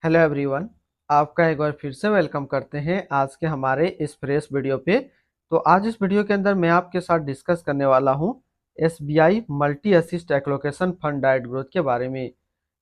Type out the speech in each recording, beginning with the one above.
Hello everyone. आपका एक बार फिर से वेलकम करते हैं आज के हमारे इस फ्रेश वीडियो पे। तो आज इस वीडियो के अंदर मैं आपके साथ डिस्कस करने वाला हूं SBI multi assist allocation fund diet growth के बारे में।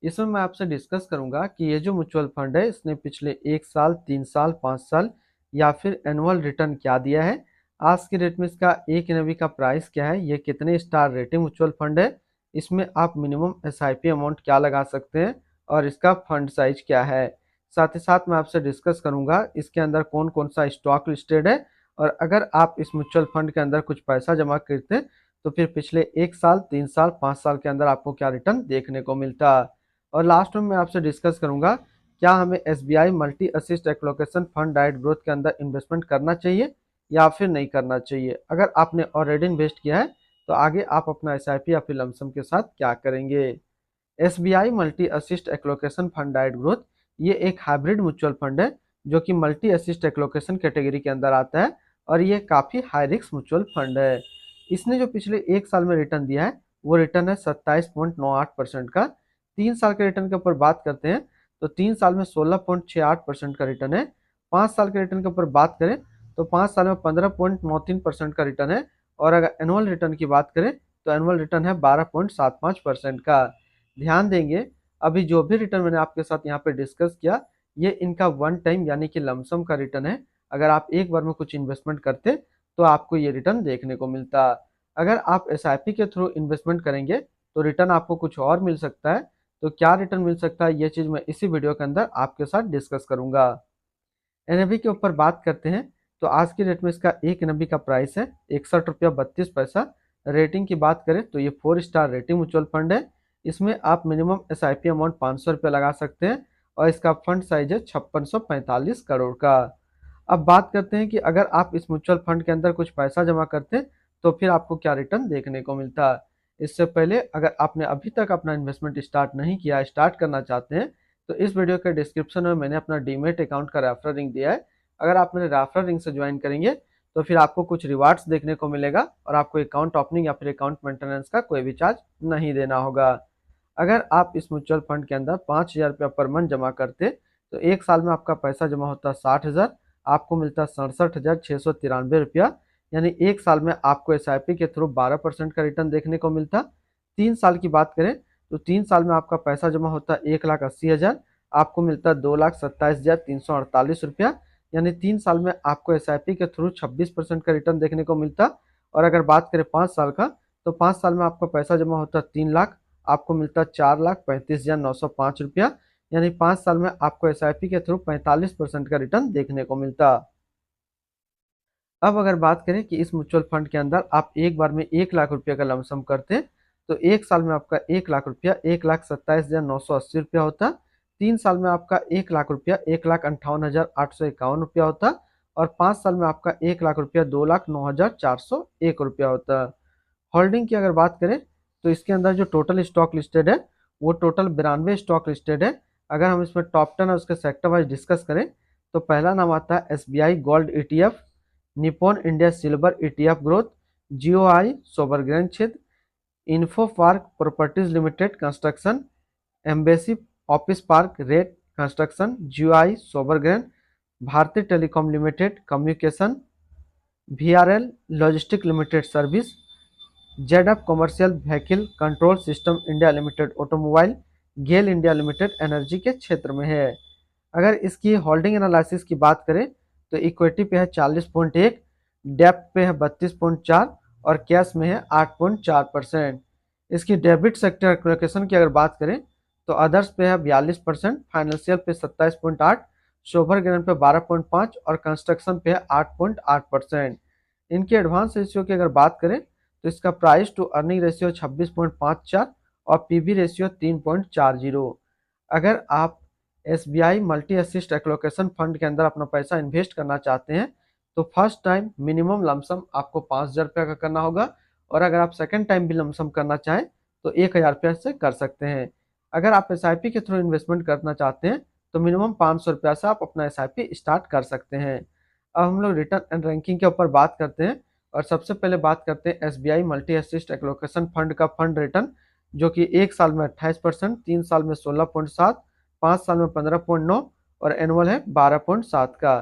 इसमें मैं आपसे डिस्कस करूंगा कि ये जो म्यूचुअल फंड है इसने पिछले 1 साल, 3 साल, 5 साल या फिर एनुअल रिटर्न क्या दिया है, आज की डेट में इसका एक एनएवी का प्राइस क्या है, ये कितने स्टार रेटिंग म्यूचुअल फंड है, इसमें आप मिनिमम एसआईपी अमाउंट क्या लगा सकते हैं और इसका फंड साइज क्या है। साथ ही साथ मैं आपसे डिस्कस करूंगा इसके अंदर कौन कौन सा स्टॉक लिस्टेड है और अगर आप इस म्यूचुअल फंड के अंदर कुछ पैसा जमा करते हैं तो फिर पिछले 1 साल, 3 साल, 5 साल के अंदर आपको क्या रिटर्न देखने को मिलता है। और लास्ट में मैं आपसे डिस्कस करूंगा क्या हमें SBI multi assist allocation fund diet growth के अंदर इन्वेस्टमेंट करना चाहिए या फिर नहीं करना चाहिए। अगर आपने ऑलरेडी इन्वेस्ट किया है तो आगे आप अपना एसआईपी या फिर लमसम के साथ क्या करेंगे। SBI multi assist allocation fund diet growth ये एक हाइब्रिड म्यूचुअल फंड है जो कि मल्टी असिस्ट एलोकेशन कैटेगरी के अंदर आता है और ये काफ़ी हाई रिस्क म्यूचुअल फंड है। इसने जो पिछले 1 साल में रिटर्न दिया है वो रिटर्न है 27.98% का। 3 साल के रिटर्न के ऊपर बात करते हैं तो 3 साल में 16.68% का रिटर्न है। 5 साल के रिटर्न के ऊपर बात करें तो 5 साल में 15.93% का रिटर्न है। और अगर एनुअल रिटर्न की बात करें तो एनुअल रिटर्न है 12.75% का। ध्यान देंगे अभी जो भी रिटर्न मैंने आपके साथ यहाँ पे डिस्कस किया ये इनका वन टाइम यानी कि लमसम का रिटर्न है। अगर आप एक बार में कुछ इन्वेस्टमेंट करते तो आपको ये रिटर्न देखने को मिलता। अगर आप एसआईपी के थ्रू इन्वेस्टमेंट करेंगे तो रिटर्न आपको कुछ और मिल सकता है। तो क्या रिटर्न मिल सकता है ये चीज़ मैं इसी वीडियो के अंदर आपके साथ डिस्कस करूंगा। एनएवी के ऊपर बात करते हैं तो आज की डेट में इसका एक एनएवी का प्राइस है 61 रुपया 32 पैसा। रेटिंग की बात करें तो ये 4 स्टार रेटिंग म्यूचुअल फंड है। इसमें आप मिनिमम एसआईपी अमाउंट 500 रुपया लगा सकते हैं और इसका फंड साइज है 5645 करोड़ का। अब बात करते हैं कि अगर आप इस म्यूचुअल फंड के अंदर कुछ पैसा जमा करते हैं तो फिर आपको क्या रिटर्न देखने को मिलता है। इससे पहले अगर आपने अभी तक अपना इन्वेस्टमेंट स्टार्ट नहीं किया, स्टार्ट करना चाहते हैं तो इस वीडियो के डिस्क्रिप्शन में मैंने अपना डीमेट अकाउंट का रेफरल लिंक दिया है। अगर आप मेरे रेफरल लिंक से ज्वाइन करेंगे तो फिर आपको कुछ रिवार्ड्स देखने को मिलेगा और आपको अकाउंट ओपनिंग या फिर अकाउंट मेंटेनेंस का कोई भी चार्ज नहीं देना होगा। अगर आप इस म्यूचुअल फंड के अंदर 5,000 रुपया पर मंथ जमा करते तो 1 साल में आपका पैसा जमा होता 60,000, आपको मिलता 67,693 रुपया। यानी 1 साल में आपको एसआईपी के थ्रू 12% का रिटर्न देखने को मिलता। 3 साल की बात करें तो 3 साल में आपका पैसा जमा होता 1,80,000, आपको मिलता 2,27,348 रुपया। यानी 3 साल में आपको एसआईपी के थ्रू 26% का रिटर्न देखने को मिलता। और अगर बात करें 5 साल का तो 5 साल में आपका पैसा जमा होता 3 लाख, आपको मिलता 4,35,905 रुपया। यानी 5 साल में आपको एसआईपी के थ्रू 45% का रिटर्न देखने को मिलता। अब अगर बात करें कि इस म्यूचुअल फंड के अंदर आप एक बार में 1 लाख रुपया का लमसम करते हैं तो 1 साल में आपका 1 लाख रुपया 1,27,980 रुपया होता। 3 साल में आपका 1 लाख रुपया 1,58,851 रुपया होता। और 5 साल में आपका 1 लाख रुपया 2,09,401 रुपया होता। होल्डिंग की अगर बात करें तो इसके अंदर जो टोटल स्टॉक लिस्टेड है वो टोटल 92 स्टॉक लिस्टेड है। अगर हम इसमें टॉप 10 और उसके सेक्टर वाइज डिस्कस करें तो पहला नाम आता है SBI gold ETF, Nippon India silver ETF growth, GOI sovereign क्षेत्र, info park properties limited construction, embassy office park REIT construction, GOI sovereign, Bharatiya telecom limited communication, VRL logistic limited service, ZF commercial vehicle control system India limited automobile, GAIL India limited energy के क्षेत्र में है। अगर इसकी holding analysis की बात करें तो इक्विटी पे है 40.1, डेप्ट पे है 32.4 और कैश में है 8.4%। इसकी डेबिट सेक्टर एलोकेशन की अगर बात करें तो अदर्स पे है 42%, फाइनेंशियल पे 27.8, सोवर ग्रेन पे 12.5 और कंस्ट्रक्शन पे है 8.8%। इनके एडवांस रेशियो की अगर बात करें तो इसका प्राइस टू अर्निंग रेशियो 26.54 और पीबी रेशियो 3.40। अगर आप SBI multi assist allocation fund के अंदर अपना पैसा इन्वेस्ट करना चाहते हैं तो फर्स्ट टाइम मिनिमम लमसम आपको 5,000 रुपया का करना होगा और अगर आप सेकंड टाइम भी लमसम करना चाहें तो 1,000 रुपया से कर सकते हैं। अगर आप एसआईपी के थ्रू इन्वेस्टमेंट करना चाहते हैं तो मिनिमम 500 रुपया से आप अपना एसआईपी स्टार्ट कर सकते हैं। अब हम लोग रिटर्न एंड रैंकिंग के ऊपर बात करते हैं और सबसे पहले बात करते हैं SBI multi assist allocation fund का फंड रिटर्न जो कि 1 साल में 28%, 3 साल में 16.7, 5 साल में 15.9 और एनुअल है 12.7 का।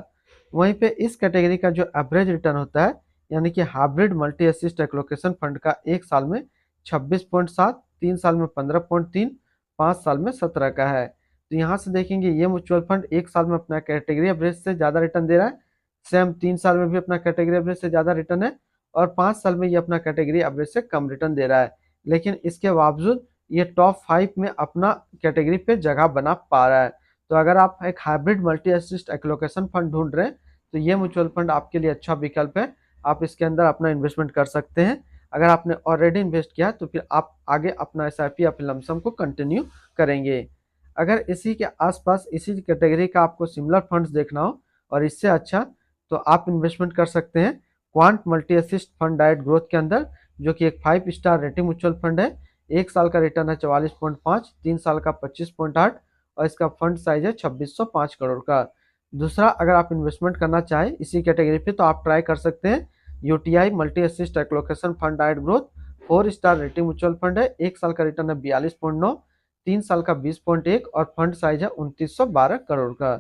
वहीं पे इस कैटेगरी का जो एवरेज रिटर्न होता है यानी कि hybrid multi assist allocation fund का 1 साल में 26.7, 3 साल में 15.3, 5 साल में 17 का है। तो यहाँ से देखेंगे ये म्यूचुअल फंड 1 साल में अपना कैटेगरी एवरेज से ज़्यादा रिटर्न दे रहा है, सेम 3 साल में भी अपना कैटेगरी एवरेज से ज़्यादा रिटर्न है और 5 साल में ये अपना कैटेगरी एवरेज से कम रिटर्न दे रहा है। लेकिन इसके बावजूद ये टॉप 5 में अपना कैटेगरी पे जगह बना पा रहा है। तो अगर आप एक hybrid multi assist allocation fund ढूंढ रहे हैं तो ये म्यूचुअल फंड आपके लिए अच्छा विकल्प है, आप इसके अंदर अपना इन्वेस्टमेंट कर सकते हैं। अगर आपने ऑलरेडी इन्वेस्ट किया तो फिर आप आगे अपना एसआईपी या फिर लमसम को कंटिन्यू करेंगे। अगर इसी के आसपास इसी कैटेगरी का आपको सिमिलर फंड्स देखना हो और इससे अच्छा तो आप इन्वेस्टमेंट कर सकते हैं quant multi assist fund direct growth के अंदर, जो कि एक 5 स्टार रेटिंग म्यूचुअल फंड है। 1 साल का रिटर्न है 44.5, 3 साल का 25.8 और इसका फंड साइज है 2605 करोड़ का। दूसरा, अगर आप इन्वेस्टमेंट करना चाहें इसी कैटेगरी पे तो आप ट्राई कर सकते हैं UTI multi assist allocation fund direct growth. 4 star rating mutual fund है, 1 साल का रिटर्न है 42.9, 3 साल का 20.1 और फंड साइज है 2912 करोड़ का।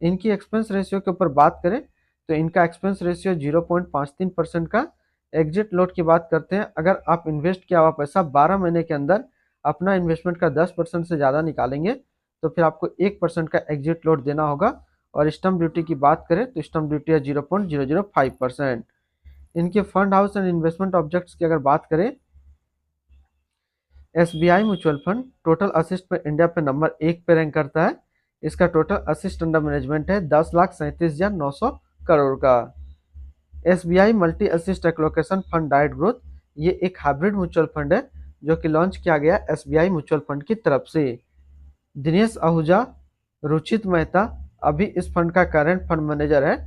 इनकी एक्सपेंस रेशियो के ऊपर बात करें तो इनका एक्सपेंस रेशियो 0.53% का। एग्जिट लोड की बात करते हैं, अगर आप इन्वेस्ट किया हुआ पैसा 12 महीने के अंदर अपना इन्वेस्टमेंट का 10% से ज़्यादा निकालेंगे तो फिर आपको 1% का एग्जिट लोड देना होगा। और स्टम्प ड्यूटी की बात करें तो स्टम्प ड्यूटी है 0.005%। इनके fund house and investment objects की अगर बात करें, SBI mutual fund total assist पे इंडिया पे नंबर 1 पे रैंक करता है। इसका टोटल असिस्ट अंडर मैनेजमेंट है 10,37,900 करोड़ का। SBI multi assist allocation fund direct growth ये एक हाइब्रिड म्यूचुअल फंड है जो कि लॉन्च किया गया एसबीआई म्यूचुअल फंड की तरफ से। दिनेश आहूजा, रुचित मेहता अभी इस फंड का करंट फंड मैनेजर है।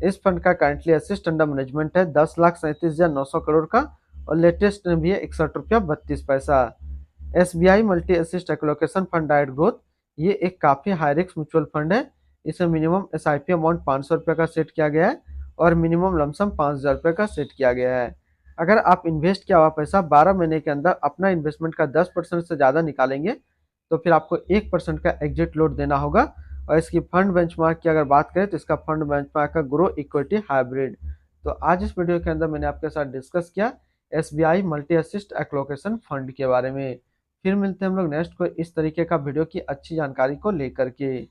इस फंड का करंटली असिस्ट अंडर मैनेजमेंट है 10,37,900 करोड़ का और लेटेस्ट में भी है 61 रुपया 32 पैसा। SBI multi assist allocation fund direct growth ये एक काफ़ी हाई रिस्क म्यूचुअल फंड है। इसे मिनिमम एसआईपी अमाउंट 500 रुपये का सेट किया गया है और मिनिमम लमसम 5,000 रुपये का सेट किया गया है। अगर आप इन्वेस्ट किया हुआ पैसा 12 महीने के अंदर अपना इन्वेस्टमेंट का 10% से ज़्यादा निकालेंगे तो फिर आपको 1% का एग्जिट लोड देना होगा। और इसकी फंड बेंचमार्क की अगर बात करें तो इसका फंड बेंचमार्क का ग्रो इक्विटी हाइब्रिड। तो आज इस वीडियो के अंदर मैंने आपके साथ डिस्कस किया SBI multi assist allocation fund के बारे में। फिर मिलते हैं हम लोग नेक्स्ट को इस तरीके का वीडियो की अच्छी जानकारी को लेकर के।